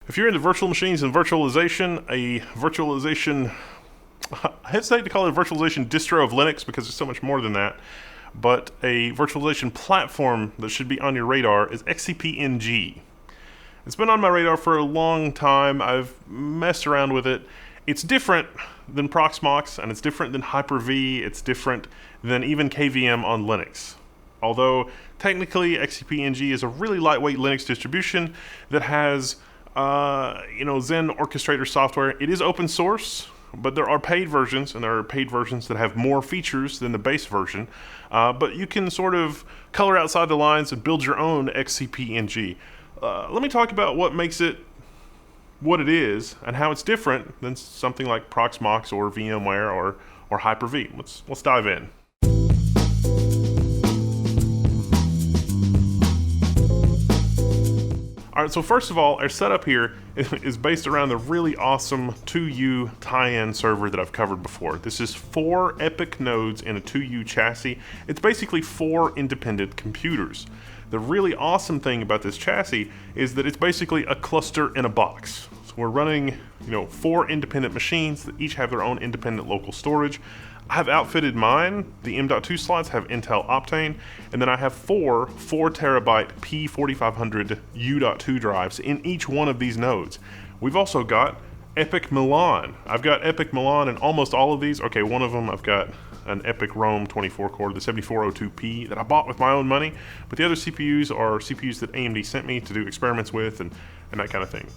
If you're into virtual machines and virtualization, I hesitate to call it a virtualization distro of Linux because there's so much more than that, but a virtualization platform that should be on your radar is XCP-ng. It's been on my radar for a long time. I've messed around with it. It's different than Proxmox, and it's different than Hyper-V. It's different than even KVM on Linux. Although technically XCP-ng is a really lightweight Linux distribution that has Zen orchestrator software. It is open source, but there are paid versions, and there are paid versions that have more features than the base version. But you can sort of color outside the lines and build your own XCP-ng. Let me talk about what makes it what it is and how it's different than something like Proxmox or VMware or Hyper-V. Let's dive in. Alright, so first of all, our setup here is based around the really awesome 2U tie-in server that I've covered before. This is 4 epic nodes in a 2U chassis. It's basically 4 independent computers. The really awesome thing about this chassis is that it's basically a cluster in a box. So we're running, 4 independent machines that each have their own independent local storage. I have outfitted mine. The M.2 slots have Intel Optane, and then I have 4 terabyte P4500 U.2 drives in each one of these nodes. We've also got Epic Milan. I've got Epic Milan in almost all of these. Okay, one of them I've got an Epic Rome 24 core, the 7402P that I bought with my own money, but the other CPUs are CPUs that AMD sent me to do experiments with and that kind of thing.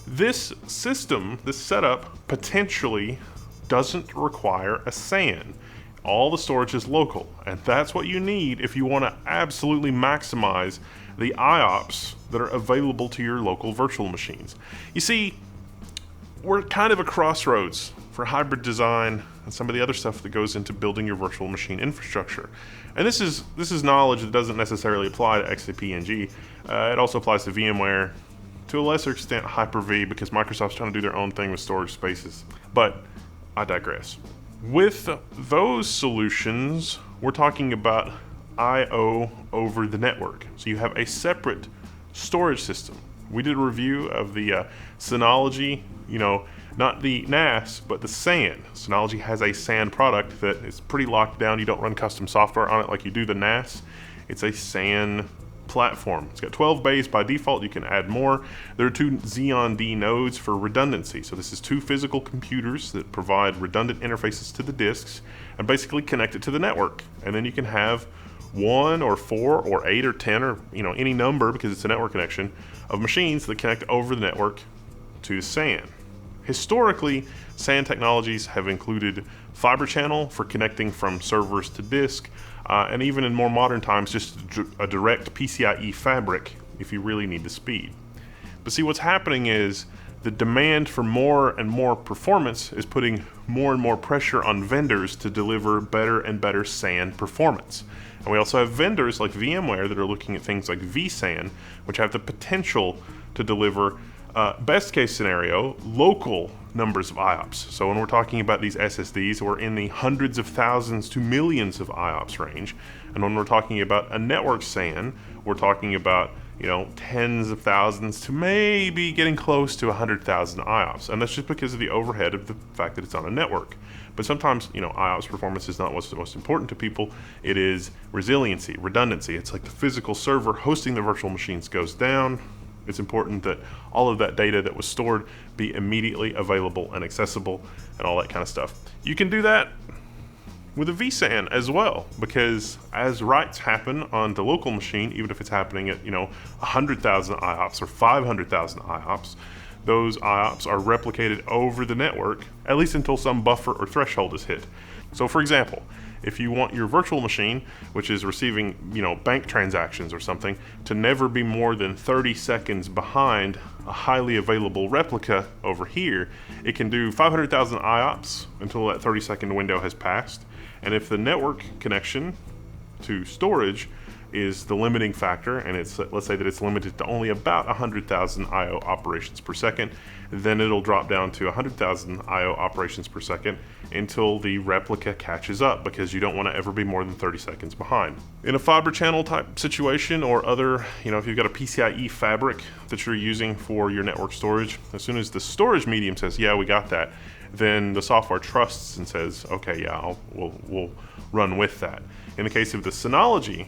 This system, this setup, potentially doesn't require a SAN. All the storage is local, and that's what you need if you want to absolutely maximize the IOPS that are available to your local virtual machines. You see, we're kind of a crossroads for hybrid design and some of the other stuff that goes into building your virtual machine infrastructure. And this is knowledge that doesn't necessarily apply to XCP-ng. It also applies to VMware, to a lesser extent Hyper-V, because Microsoft's trying to do their own thing with storage spaces. But I digress. With those solutions, we're talking about I/O over the network. So you have a separate storage system. We did a review of the Synology, not the NAS, but the SAN. Synology has a SAN product that is pretty locked down. You don't run custom software on it like you do the NAS. It's a SAN platform. It's got 12 bays by default. You can add more. There are 2 Xeon D nodes for redundancy. So this is 2 physical computers that provide redundant interfaces to the disks and basically connect it to the network. And then you can have 1 or 4 or 8 or 10 or any number, because it's a network connection, of machines that connect over the network to SAN. Historically, SAN technologies have included fiber channel for connecting from servers to disk, and even in more modern times, just a direct PCIe fabric if you really need the speed. But see, what's happening is the demand for more and more performance is putting more and more pressure on vendors to deliver better and better SAN performance. And we also have vendors like VMware that are looking at things like vSAN, which have the potential to deliver best case scenario, local numbers of IOPS. So when we're talking about these SSDs, we're in the hundreds of thousands to millions of IOPS range. And when we're talking about a network SAN, we're talking about tens of thousands to maybe getting close to 100,000 IOPS. And that's just because of the overhead of the fact that it's on a network. But sometimes, IOPS performance is not what's the most important to people. It is resiliency, redundancy. It's like the physical server hosting the virtual machines goes down. It's important that all of that data that was stored be immediately available and accessible and all that kind of stuff. You can do that with a vSAN as well, because as writes happen on the local machine, even if it's happening at 100,000 IOPS or 500,000 IOPS, those IOPS are replicated over the network, at least until some buffer or threshold is hit. So for example, if you want your virtual machine, which is receiving, bank transactions or something, to never be more than 30 seconds behind a highly available replica over here, it can do 500,000 IOPS until that 30-second window has passed. And if the network connection to storage is the limiting factor, and let's say that it's limited to only about 100,000 I/O operations per second, then it'll drop down to 100,000 I/O operations per second until the replica catches up, because you don't want to ever be more than 30 seconds behind. In a fiber channel type situation, or other, if you've got a PCIe fabric that you're using for your network storage, as soon as the storage medium says, yeah, we got that, then the software trusts and says, okay, yeah, we'll run with that. In the case of the Synology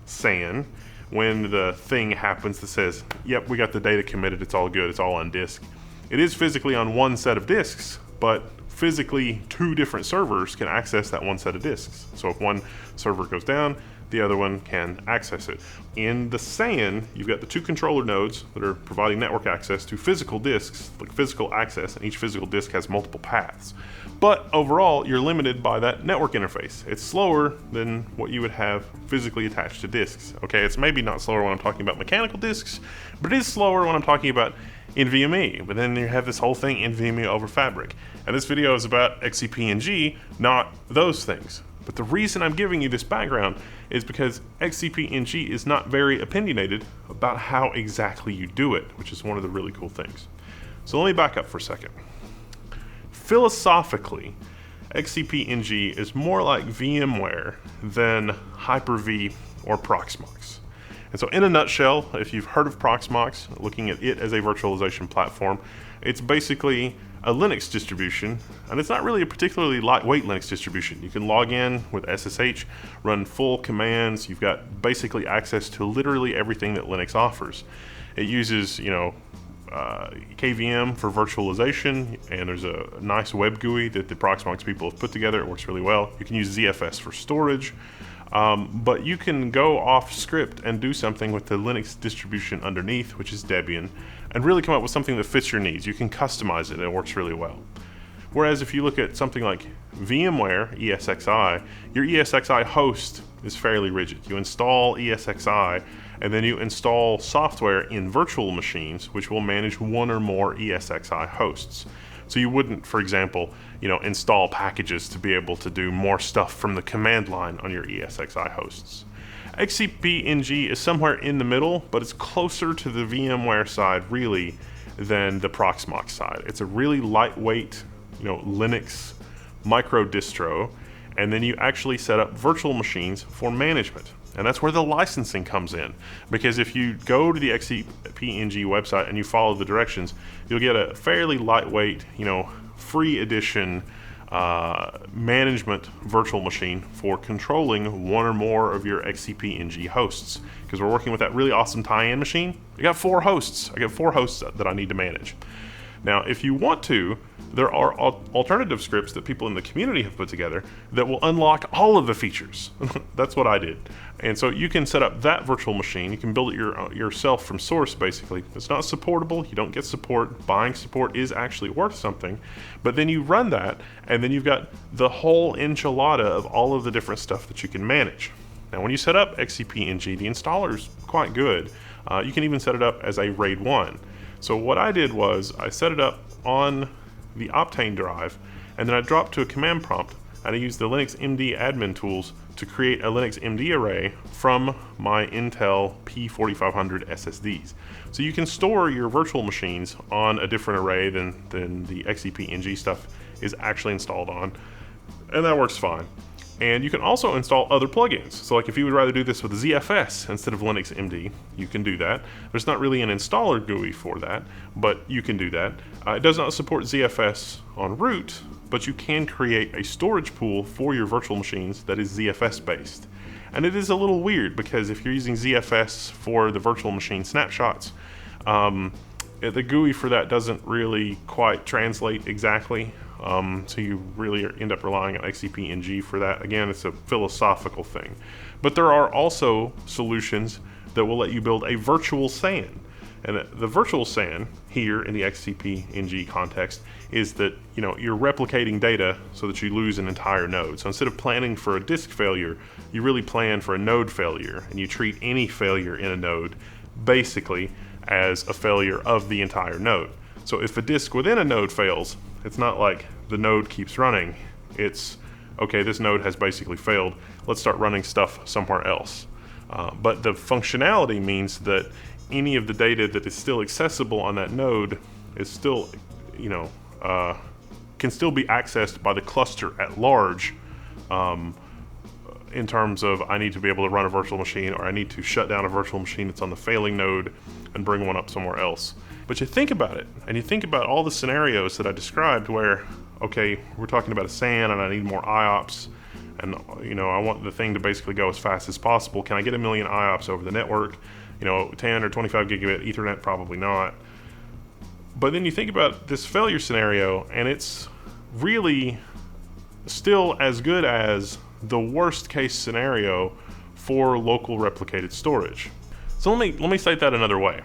SAN, when the thing happens that says, yep, we got the data committed, it's all good, it's all on disk, it is physically on one set of disks, but physically 2 different servers can access that one set of disks. So if one server goes down, the other one can access it. In the SAN, you've got the 2 controller nodes that are providing network access to physical disks, like physical access, and each physical disk has multiple paths. But overall, you're limited by that network interface. It's slower than what you would have physically attached to disks. Okay, it's maybe not slower when I'm talking about mechanical disks, but it is slower when I'm talking about NVMe. But then you have this whole thing, NVMe over Fabric. And this video is about XCP-ng, not those things. But the reason I'm giving you this background is because XCP-ng is not very opinionated about how exactly you do it, which is one of the really cool things. So let me back up for a second. Philosophically, XCP-ng is more like VMware than Hyper-V or Proxmox. And so in a nutshell, if you've heard of Proxmox, looking at it as a virtualization platform, it's basically a Linux distribution, and it's not really a particularly lightweight Linux distribution. You can log in with SSH, run full commands, you've got basically access to literally everything that Linux offers. It uses, KVM for virtualization, and there's a nice web GUI that the Proxmox people have put together. It works really well. You can use ZFS for storage, but you can go off script and do something with the Linux distribution underneath, which is Debian, and really come up with something that fits your needs. You can customize it, and it works really well. Whereas if you look at something like VMware ESXi, your ESXi host is fairly rigid. You install ESXi, and then you install software in virtual machines, which will manage one or more ESXi hosts. So you wouldn't, for example, install packages to be able to do more stuff from the command line on your ESXi hosts. XCP-ng is somewhere in the middle, but it's closer to the VMware side, really, than the Proxmox side. It's a really lightweight, Linux micro distro, and then you actually set up virtual machines for management. And that's where the licensing comes in, because if you go to the XCP-ng website and you follow the directions, you'll get a fairly lightweight, free edition management virtual machine for controlling one or more of your XCP-ng hosts. Because we're working with that really awesome tie-in machine. I got 4 hosts. I got 4 hosts that I need to manage. Now, if you want to, there are alternative scripts that people in the community have put together that will unlock all of the features. That's what I did. And so you can set up that virtual machine. You can build it yourself from source, basically. It's not supportable. You don't get support. Buying support is actually worth something. But then you run that, and then you've got the whole enchilada of all of the different stuff that you can manage. Now, when you set up XCP-ng, the installer is quite good. You can even set it up as a RAID 1. So what I did was I set it up on the Optane drive, and then I dropped to a command prompt, and I used the Linux MD admin tools to create a Linux MD array from my Intel P4500 SSDs. So you can store your virtual machines on a different array than the XCP-ng stuff is actually installed on, and that works fine. And you can also install other plugins. So like if you would rather do this with ZFS instead of Linux MD, you can do that. There's not really an installer GUI for that, but you can do that. It does not support ZFS on root, but you can create a storage pool for your virtual machines that is ZFS based. And it is a little weird because if you're using ZFS for the virtual machine snapshots, the GUI for that doesn't really quite translate exactly. So you really end up relying on XCP-ng for that. Again, it's a philosophical thing. But there are also solutions that will let you build a virtual SAN. And the virtual SAN here in the XCP-ng context is that you're replicating data so that you lose an entire node. So instead of planning for a disk failure, you really plan for a node failure, and you treat any failure in a node basically as a failure of the entire node. So if a disk within a node fails, it's not like the node keeps running. It's, okay, this node has basically failed. Let's start running stuff somewhere else. But the functionality means that any of the data that is still accessible on that node is still, can still be accessed by the cluster at large, in terms of I need to be able to run a virtual machine, or I need to shut down a virtual machine that's on the failing node and bring one up somewhere else. But you think about it, and you think about all the scenarios that I described where, okay, we're talking about a SAN and I need more IOPS, and I want the thing to basically go as fast as possible. Can I get 1 million IOPS over the network? 10 or 25 gigabit Ethernet, probably not. But then you think about this failure scenario, and it's really still as good as the worst case scenario for local replicated storage. So let me state that another way.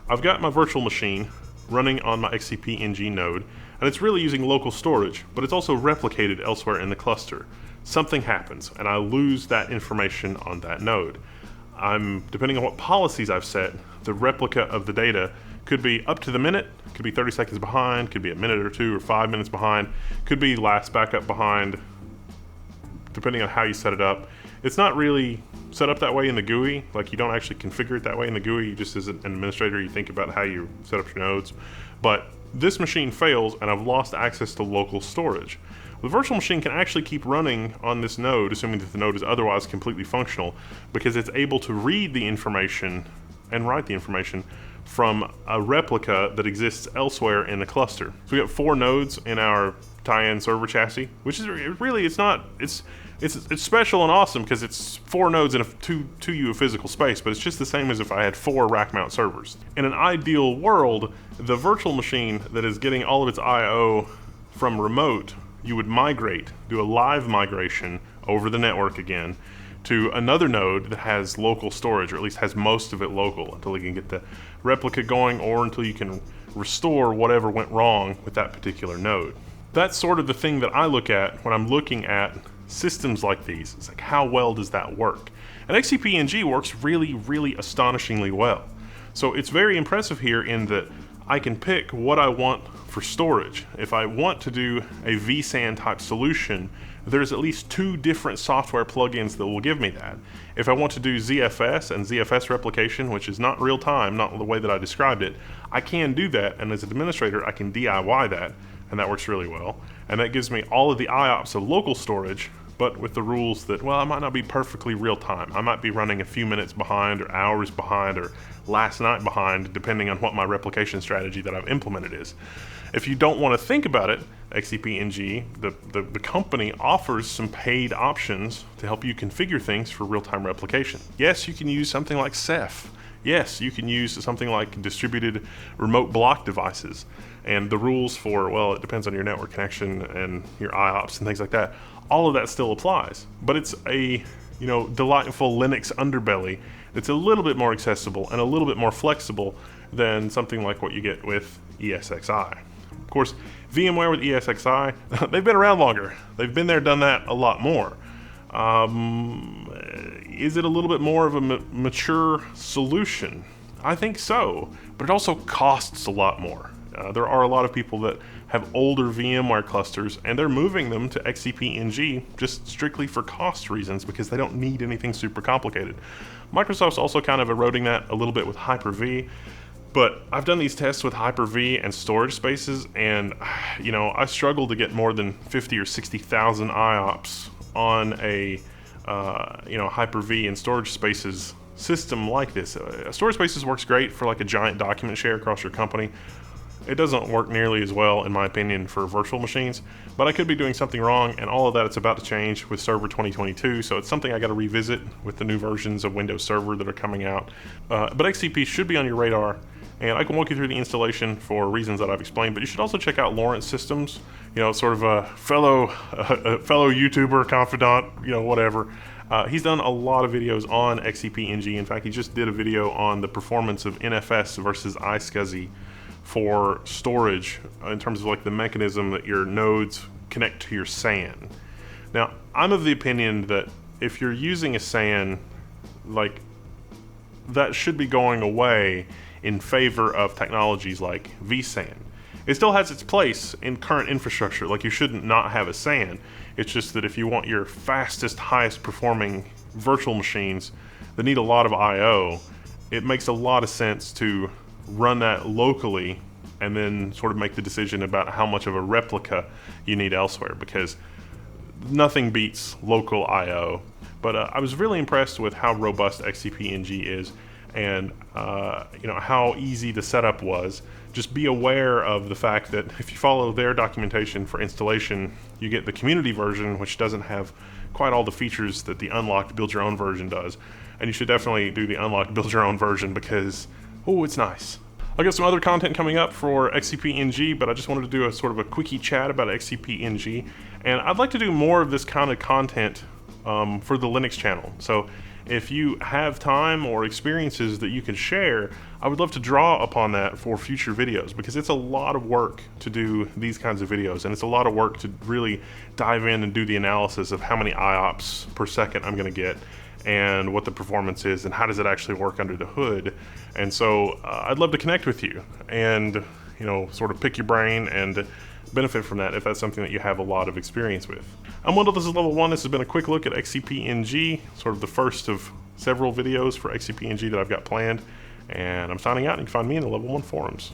I've got my virtual machine running on my XCP-ng node, and it's really using local storage, but it's also replicated elsewhere in the cluster. Something happens, and I lose that information on that node. Depending on what policies I've set, the replica of the data could be up to the minute, could be 30 seconds behind, could be a minute or 2 or 5 minutes behind, could be last backup behind, depending on how you set it up. It's not really set up that way in the GUI. Like, you don't actually configure it that way in the GUI. You just, as an administrator, you think about how you set up your nodes. But this machine fails, and I've lost access to local storage. The virtual machine can actually keep running on this node, assuming that the node is otherwise completely functional, because it's able to read the information and write the information from a replica that exists elsewhere in the cluster. So we got 4 nodes in our tie-in server chassis, which is really, it's special and awesome because it's 4 nodes in a 2U of physical space, but it's just the same as if I had 4 rack mount servers. In an ideal world, the virtual machine that is getting all of its I/O from remote, you would do a live migration over the network again to another node that has local storage, or at least has most of it local, until you can get the replica going, or until you can restore whatever went wrong with that particular node. That's sort of the thing that I look at when I'm looking at systems like these. It's like, how well does that work? And XCP-ng works really, really astonishingly well. So it's very impressive here in that I can pick what I want for storage. If I want to do a vSAN type solution, there's at least 2 different software plugins that will give me that. If I want to do ZFS and ZFS replication, which is not real time, not the way that I described it, I can do that, and as an administrator I can DIY that, and that works really well. And that gives me all of the IOPS of local storage, but with the rules that, well, I might not be perfectly real time. I might be running a few minutes behind, or hours behind, or last night behind, depending on what my replication strategy that I've implemented is. If you don't want to think about it, XCP-ng, the company offers some paid options to help you configure things for real-time replication. Yes, you can use something like Ceph. Yes, you can use something like distributed remote block devices. And the rules for, well, it depends on your network connection and your IOPS and things like that. All of that still applies. But it's a delightful Linux underbelly that's a little bit more accessible and a little bit more flexible than something like what you get with ESXi. Of course, VMware with ESXi, they've been around longer. They've been there, done that a lot more. Is it a little bit more of a mature solution? I think so, but it also costs a lot more. There are a lot of people that have older VMware clusters, and they're moving them to XCP-ng just strictly for cost reasons, because they don't need anything super complicated. Microsoft's also kind of eroding that a little bit with Hyper-V, but I've done these tests with Hyper-V and storage spaces, and I struggle to get more than 50 or 60,000 IOPS on a Hyper-V and storage spaces system like this. Storage spaces works great for like a giant document share across your company. It doesn't work nearly as well, in my opinion, for virtual machines, but I could be doing something wrong, and all of that it's about to change with Server 2022, so it's something I got to revisit with the new versions of Windows Server that are coming out. But XCP should be on your radar, and I can walk you through the installation for reasons that I've explained, but you should also check out Lawrence Systems, sort of a fellow YouTuber, confidant, whatever. He's done a lot of videos on XCP-ng. In fact, he just did a video on the performance of NFS versus iSCSI for storage in terms of like the mechanism that your nodes connect to your SAN. Now, I'm of the opinion that if you're using a SAN, like, that should be going away in favor of technologies like vSAN. It still has its place in current infrastructure, like you shouldn't not have a SAN. It's just that if you want your fastest, highest performing virtual machines that need a lot of I/O, it makes a lot of sense to run that locally and then sort of make the decision about how much of a replica you need elsewhere, because nothing beats local I/O. But I was really impressed with how robust XCP-ng is, and how easy the setup was. Just be aware of the fact that if you follow their documentation for installation, you get the community version, which doesn't have quite all the features that the unlocked build your own version does. And you should definitely do the unlocked build your own version because, oh, it's nice. I got some other content coming up for XCP-ng, but I just wanted to do a sort of a quickie chat about XCP-ng, and I'd like to do more of this kind of content for the Linux channel. So if you have time or experiences that you can share, I would love to draw upon that for future videos, because it's a lot of work to do these kinds of videos, and it's a lot of work to really dive in and do the analysis of how many IOPS per second I'm going to get, and what the performance is, and how does it actually work under the hood. And so I'd love to connect with you and sort of pick your brain and benefit from that if that's something that you have a lot of experience with. I'm Wendell, this is Level 1. This has been a quick look at XCP-ng, sort of the first of several videos for XCP-ng that I've got planned, and I'm signing out, and you can find me in the Level 1 forums.